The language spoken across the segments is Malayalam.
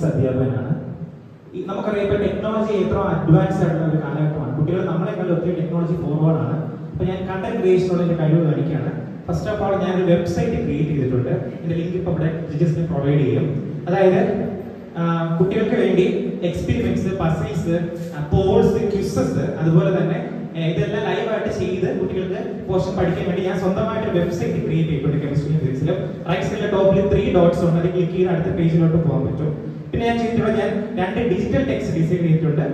അധ്യാപകനാണ്. നമുക്കറിയാം ഇപ്പോൾ ടെക്നോളജി എത്ര അഡ്വാൻസ് ആയിട്ടുള്ള ഒരു കാലഘട്ടമാണ്. കുട്ടികൾ നമ്മളെക്കാളും ഒത്തിരി ടെക്നോളജി ഫോർവേഡ് ആണ്. അപ്പോൾ ഞാൻ കണ്ടന്റ് ക്രിയേഷനുള്ള എൻ്റെ കഴിവ് കാണിക്കുകയാണ്. ഫസ്റ്റ് ഓഫ് ഓൾ ഞാനൊരു വെബ്സൈറ്റ് ക്രിയേറ്റ് ചെയ്തിട്ടുണ്ട്. എൻ്റെ ലിങ്ക് ഇപ്പോൾ ഇവിടെ ജിജസിന് പ്രൊവൈഡ് ചെയ്യും. അതായത് കുട്ടികൾക്ക് വേണ്ടി എക്സ്പെരിമെന്റ്സ്, പസിൽസ്, പോൾസ്, ക്വിസസ്, അതുപോലെ തന്നെ ഇതെല്ലാം ലൈവായിട്ട് ചെയ്ത് കുട്ടികൾക്ക് പോർഷൻ പഠിക്കാൻ വേണ്ടി ഞാൻ സ്വന്തമായിട്ട് വെബ്സൈറ്റ് ക്രിയേറ്റ് ചെയ്തിട്ടുണ്ട്. കെമിസ്ട്രിയിലും ഫിസിക്സിലും റൈറ്റ് സൈഡിലെ ടോപ്പിൽ 3 ഡോട്ട്സ് ഉണ്ട്. അത് ക്ലിക്ക് ചെയ്ത് അടുത്ത പേജിലോട്ട് പോകാൻ പറ്റും. പിന്നെ ഞാൻ ചെയ്തിട്ടുള്ള 2 ഡിജിറ്റൽ ടെക്സ്റ്റ് ഡിസൈൻ ചെയ്തിട്ടുണ്ട്.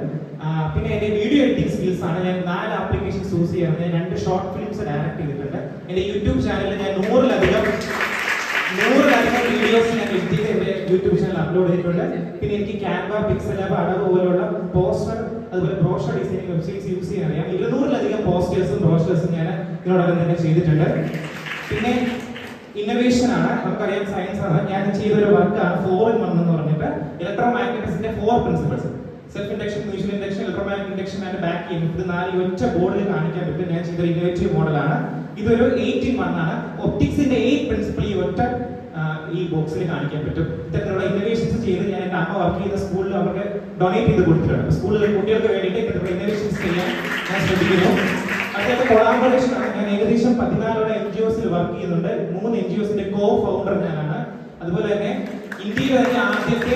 പിന്നെ എൻ്റെ വീഡിയോ എഡിറ്റിംഗ് സ്കിൽസ് ആണ്. ഞാൻ 4 ആപ്ലിക്കേഷൻസ് യൂസ് ചെയ്യാറുണ്ട്. ഞാൻ 2 ഷോർട്ട് ഫിലിംസ് ഡയറക്ട് ചെയ്തിട്ടുണ്ട്. എൻ്റെ യൂട്യൂബ് ചാനലിൽ ഞാൻ 100-ലധികം വീഡിയോസ് ഞാൻ എഡിറ്റ് ചെയ്ത് എൻ്റെ യൂട്യൂബ് ചാനൽ അപ്ലോഡ് ചെയ്തിട്ടുണ്ട്. പിന്നെ എനിക്ക് ക്യാൻവ, പിക്സൽ ലാബ്, അടവ് പോലുള്ള പോസ്റ്റർ, അതുപോലെ ബ്രോഷർ ഡിസൈനിങ് വെബ്സൈറ്റ്സ് യൂസ് ചെയ്യാൻ അറിയാം. 200-ലധികം പോസ്റ്റേഴ്സും ബ്രോഷേഴ്സും ഞാൻ ഇതിനോടൊപ്പം തന്നെ ചെയ്തിട്ടുണ്ട്. പിന്നെ ഇന്നോവേഷൻ ആണ്, നമുക്കറിയാം സയൻസ് ആണ്. ഞാൻ ചെയ്തൊരു വർക്കാണ് 4-in-1 എന്ന് പറഞ്ഞിട്ട് ഇലക്ട്രോമാഗ്നറ്റിക്സിന്റെ 4 principles: self induction, mutual induction, electromagnetic induction and back in. ഇത് 4 ഒറ്റ ബോർഡിൽ കാണിക്കാൻ പറ്റും. ഞാൻ ചെയ്തൊരു ഇന്നോവേറ്റീവ് മോഡലാണ്. ഇതൊരു 8-in-1 ആണ്. ഒപ്റ്റിക്സിന്റെ 8 പ്രിൻസിപ്പിൾ ഈ ഒറ്റ ഈ ബോക്സിൽ കാണിക്കാൻ പറ്റും. ഇത്തരത്തിലുള്ള ഇന്നോവേഷൻസ് ചെയ്ത് ഞാൻ എൻ്റെ അമ്മ വർക്ക് ചെയ്യുന്ന സ്കൂളിൽ അവർക്ക് ഡൊണേറ്റ് ചെയ്ത് കൊടുത്തിട്ടുണ്ട്. സ്കൂളിലെ കുട്ടികൾക്ക് വേണ്ടിയിട്ട് ഇത്തരത്തിലുള്ള ഇന്നോവേഷൻസ് ചെയ്യാൻ ഞാൻ ശ്രദ്ധിക്കുന്നു. അദ്ദേഹത്തെ കൊളാബറേഷൻ ആണ്. ഞാൻ ഏകദേശം 14 NGOസിൽ വർക്ക് ചെയ്യുന്നുണ്ട്. 3 NGOസിന്റെ കോ ഫൗണ്ടർ ഞാനാണ്. അതുപോലെ തന്നെ ഇന്ത്യയിൽ തന്നെ ആദ്യത്തെ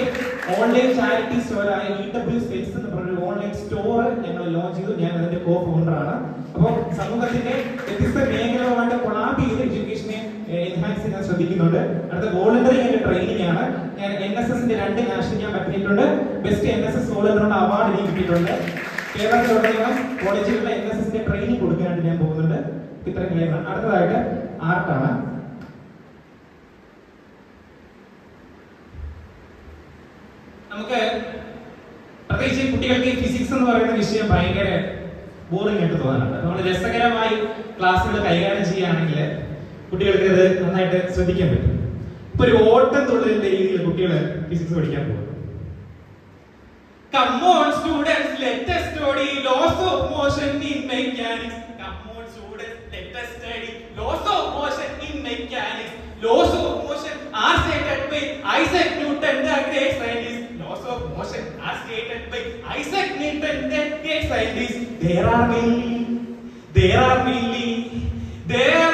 ഓൺലൈൻ ചാരിറ്റി സ്റ്റോറായ EW Space എന്ന് പറഞ്ഞൊരു ഓൺലൈൻ സ്റ്റോർ ഞങ്ങൾ ലോഞ്ച് ചെയ്തു. ഞാൻ അതിന്റെ കോ ഫൗണ്ടർ ആണ്. അപ്പോൾ സമൂഹത്തിന്റെ വ്യത്യസ്ത മേഖലകളുമായിട്ട് കൊളാബ് ചെയ്ത് എഡ്യൂക്കേഷനെ എൻഹാൻസ് ചെയ്യാൻ ശ്രദ്ധിക്കുന്നുണ്ട്. അടുത്ത വോളണ്ടറി ആൻഡ് ട്രെയിനിങ് ആണ്. ഞാൻ NSSന്റെ 2 നാഷണൽ ക്യാമ്പ് പറ്റിയിട്ടുണ്ട്. ബെസ്റ്റ് NSS വോളണ്ടറിന്റെ അവാർഡ് എനിക്ക് കിട്ടിയിട്ടുണ്ട്. കേരളത്തിലുടനീളം കോളേജുകളിലെ NSSന്റെ ട്രെയിനിങ് കൊടുക്കാനായിട്ട് ഞാൻ പോകുന്നുണ്ട്. ഇത്രയും കാര്യമാണ്. അടുത്തതായിട്ട് ആർട്ടാണ്. നമുക്ക് പ്രത്യേകിച്ച് കുട്ടികൾക്ക് ഫിസിക്സ് എന്ന് പറയുന്ന വിഷയം ഭയങ്കര ബോറിംഗ് ആയിട്ട് തോന്നാറുണ്ട്. നമ്മൾ രസകരമായി ക്ലാസ്സുകൾ കൈകാര്യം ചെയ്യുകയാണെങ്കിൽ കുട്ടികൾക്ക് അത് നന്നായിട്ട് ശ്രദ്ധിക്കാൻ പറ്റും. ഇപ്പൊ ഒരു ഓട്ടം തുള്ളലിന്റെ രീതിയിൽ കുട്ടികൾ ഫിസിക്സ് പഠിക്കാൻ പോകും. Come on students, let us study laws of motion in mechanics. Come on students, let us study laws of motion in mechanics. Laws of motion are stated by Isaac Newton, the great scientist. Laws of motion are stated by Isaac Newton, the great scientist. There are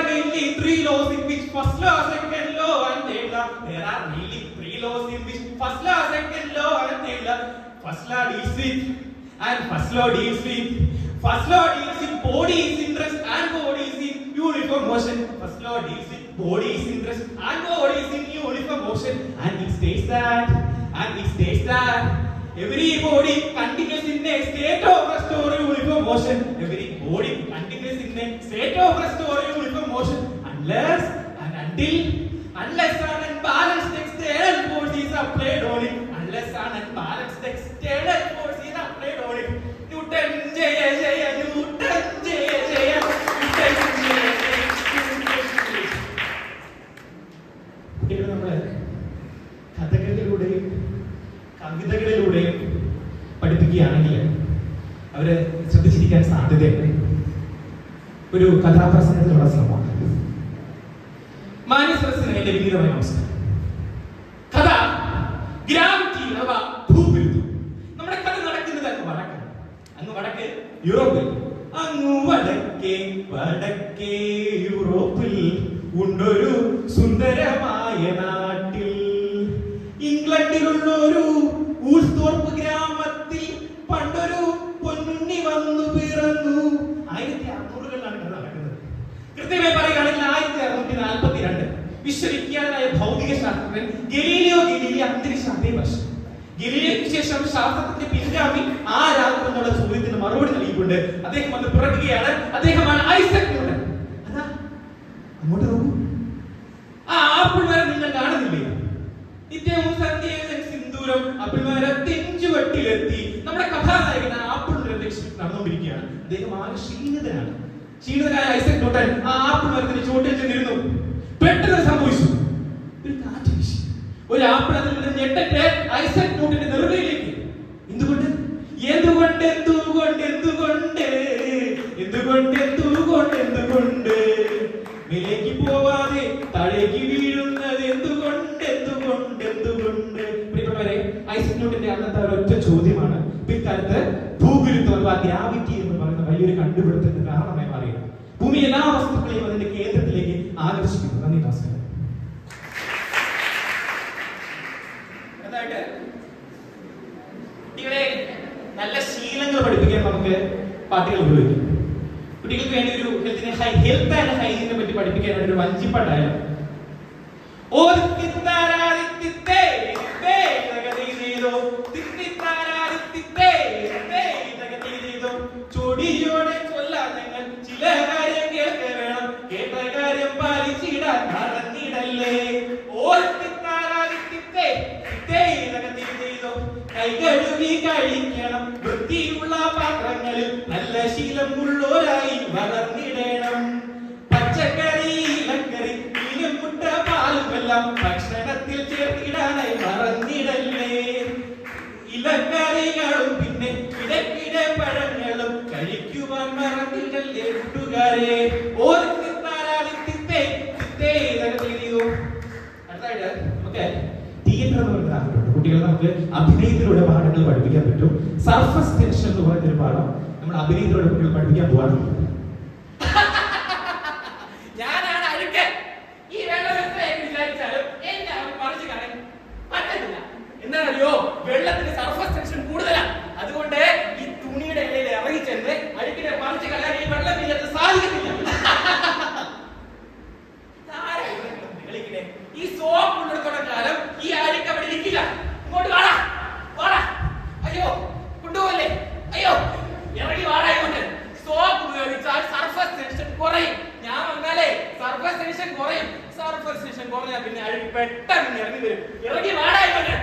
mainly 3 laws in which first law, second law and third law. There are mainly 3 laws in which first law, second law and third law. First law deals with body's interest and body's in uniform motion. First law deals with body's interest and body's in uniform motion, and it states that every body continues in a state of rest or uniform motion. Every body continues in a state of rest or uniform motion unless and until an unbalanced external force is applied on it. Unless an unbalanced external force is applied on it. Newton Jaya Jaya, Newton Jaya Jaya, Newton Jaya Jaya. കുട്ടികൾ നമ്മളെ കഥകളിലൂടെയും കവിതകളിലൂടെയും പഠിപ്പിക്കുകയാണെങ്കിൽ അവര് ശ്രദ്ധിച്ചിരിക്കാൻ സാധ്യതയുണ്ട്. ഒരു കഥാപ്രസംഗത്തിലുള്ള ശ്രമമാണ്. മാന്യസദസ്സിന് എന്റെ വിനീതമായ നമസ്കാരം. കഥ ഗ്രാവിറ്റി അഥവാ ഭൂവിരുദ്ധം. നമ്മുടെ കഥ നടക്കുന്നത് അങ്ങ് വടക്ക് യൂറോപ്പിൽ. അങ്ങ് വടക്കേ യൂറോപ്പിൽ ഉണ്ടൊരു സുന്ദരമായ നാട്ടിൽ, ഇംഗ്ലണ്ടിലുള്ള ഒരു ഊൾത്തോർപ്പ് ഗ്രാമത്തിൽ പണ്ടൊരു പൊന്നുണ്ണി വന്നു പിറന്നു. 1600-കളിലാണ് കഥ നടക്കുന്നത്. കൃത്യമായി പറയുകയാണെങ്കിൽ 1642 വിശ്വവിഖ്യാതനായ ഭൗതിക ശാസ്ത്രജ്ഞൻ ഗലീലിയോ ഗലീലി അന്തരിച്ച അതേ വർഷം. ഗലീലിയോയ്ക്ക് ശേഷം ശാസ്ത്രത്തിന്റെ പിൻഗാമി ആരാകുമെന്നുള്ള ചോദ്യത്തിന് മറുപടി നൽകിക്കൊണ്ട് അദ്ദേഹം വന്ന് പിറക്കുകയാണ്. അദ്ദേഹമാണ് ഐസക് ന്യൂട്ടൻ. അതാ അങ്ങോട്ട് നോക്കൂ. ആ ആപ്പിൾ മരം നിങ്ങൾ കാണുന്നില്ലേ? നിത്യവും സന്ധ്യയും സിന്ദൂരം ആപ്പിൾ മരത്തിൻ ചുവട്ടിലെത്തി. നമ്മുടെ കഥാനായകൻ ആപ്പിൾ ലക്ഷ്യം നടന്നുകൊണ്ടിരിക്കുകയാണ്. അദ്ദേഹം ആകെ ക്ഷീണിതനായ ഐസക് ന്യൂട്ടൻ ആ ആപ്പിൾ മരത്തിന് ചുവട്ടിൽ ചെന്നിരുന്നു. പെട്ടെന്ന് സംഭവിച്ചു, ഒരു കാറ്റ് വീശി. ഒരു ആപ്പിൾ അതിൽ നിന്ന് ഞെട്ടറ്റ് ഐസക് ന്യൂട്ടന്റെ നെറുകയിലേക്ക്. എന്തുകൊണ്ട് മേലേക്ക് പോവാതെ താഴേക്ക് വീഴുന്നത് എന്തുകൊണ്ട്? പ്രിയപ്പെട്ടവരെ, ഐസക് ന്യൂട്ടന്റെ അന്നത്തെ ഒരൊറ്റ ചോദ്യമാണ് പിൽക്കാലത്ത് ഭൂഗുരുത്വം അഥവാ ഗ്രാവിറ്റി എന്ന് പറയുന്ന വലിയൊരു കണ്ടുപിടുത്തത്തിന് കാരണമായി മാറിയത്. ഭൂമി എല്ലാ വസ്തുക്കളെയും അതിന്റെ കേന്ദ്രത്തിലേക്ക് ആകർഷിക്കുന്നു. നന്ദി, നമസ്കാരം. കുട്ടികളെ നല്ല ശീലങ്ങൾ പഠിപ്പിക്കാൻ നമുക്ക് പാട്ടുകൾ ഉപയോഗിക്കും. കുട്ടികൾക്ക് വേണ്ടി ഒരു ഹെൽത്ത് ആൻഡ് ഹൈജീനെ പറ്റി പഠിപ്പിക്കാൻ ഒരു വഞ്ചിപ്പാട്ടായാലും ചൊടിയോടെ ചൊല്ലാൻ നിങ്ങൾ ചില കാര്യം കേൾക്ക വേണം, കേട്ട കാര്യം പാലിച്ചിടാൻ മറന്നിടല്ലേ. കൈകഴുകി കഴിക്കണം, വൃത്തിയുള്ള പാത്രങ്ങളിൽ നല്ല ശീലം ഉള്ളോരായി വളർന്നിടണം. പച്ചക്കറി, ഇലക്കറി, മീനും മുട്ട പാലും എല്ലാം ഭക്ഷണത്തിൽ ചേർത്തിടാനായി മറന്നിടല്ലേ. ഇലക്കറികളും പിന്നെ ഇടയ്ക്കിടെ പഴങ്ങളും കഴിക്കുവാൻ മറന്നിടല്ലേ കൂട്ടുകാരെ. അടുത്തായിട്ട് നമുക്ക് തിയേറ്റർ എന്ന് പറയുന്ന ആഗ്രഹമുണ്ട്. കുട്ടികളെ നമുക്ക് അഭിനയത്തിലൂടെ പാഠങ്ങൾ പഠിപ്പിക്കാൻ പറ്റും. സർഫസ് ടെൻഷൻ എന്ന് പറയുന്നൊരു പാഠം നമ്മൾ അഭിനയത്തിലൂടെ കുട്ടികൾ പഠിപ്പിക്കാൻ പോവാണ്. ഞാനാണ് അഴുക്കൻ. ഈ വെള്ളം എത്രയൊക്കെ വിചാരിച്ചാലും എന്നെ അവൻ പറിച്ചു കളയാൻ പറ്റത്തില്ല. എന്താണല്ലോ, വെള്ളത്തിന് സർഫസ് ടെൻഷൻ കൂടുതലാണ്. അതുകൊണ്ട് ഈ തുണിയുടെ ഇടയിൽ ഇറങ്ങി ചെന്ന് അഴുക്കിനെ പറിച്ചു കളയാൻ ഈ വെള്ളം ഇല്ലാത്ത സാധിക്കത്തില്ല. ഈ സോപ്പ് കൊണ്ടെടുത്തോളം കാലം ഈ അഴുക്ക് അവിടെ ഇരിക്കില്ല. ഇങ്ങോട്ട് വാടാ, വാടാ. അയ്യോ, കൊണ്ടുപോകല്ലേ. അയ്യോ, ഇറങ്ങി വാടാ. ഇങ്ങോട്ട് സോപ്പ് ഉപയോഗിച്ചാൽ സർഫസ് ടെൻഷൻ കുറയും. ഞാൻ വന്നാലേ സർഫസ് ടെൻഷൻ കുറയും. സർഫസ് ടെൻഷൻ കുറഞ്ഞാൽ പിന്നെ അഴുക്ക് പെട്ടെന്ന് ഇറങ്ങി വരും. ഇറങ്ങി വാടാ ഇങ്ങോട്ട്.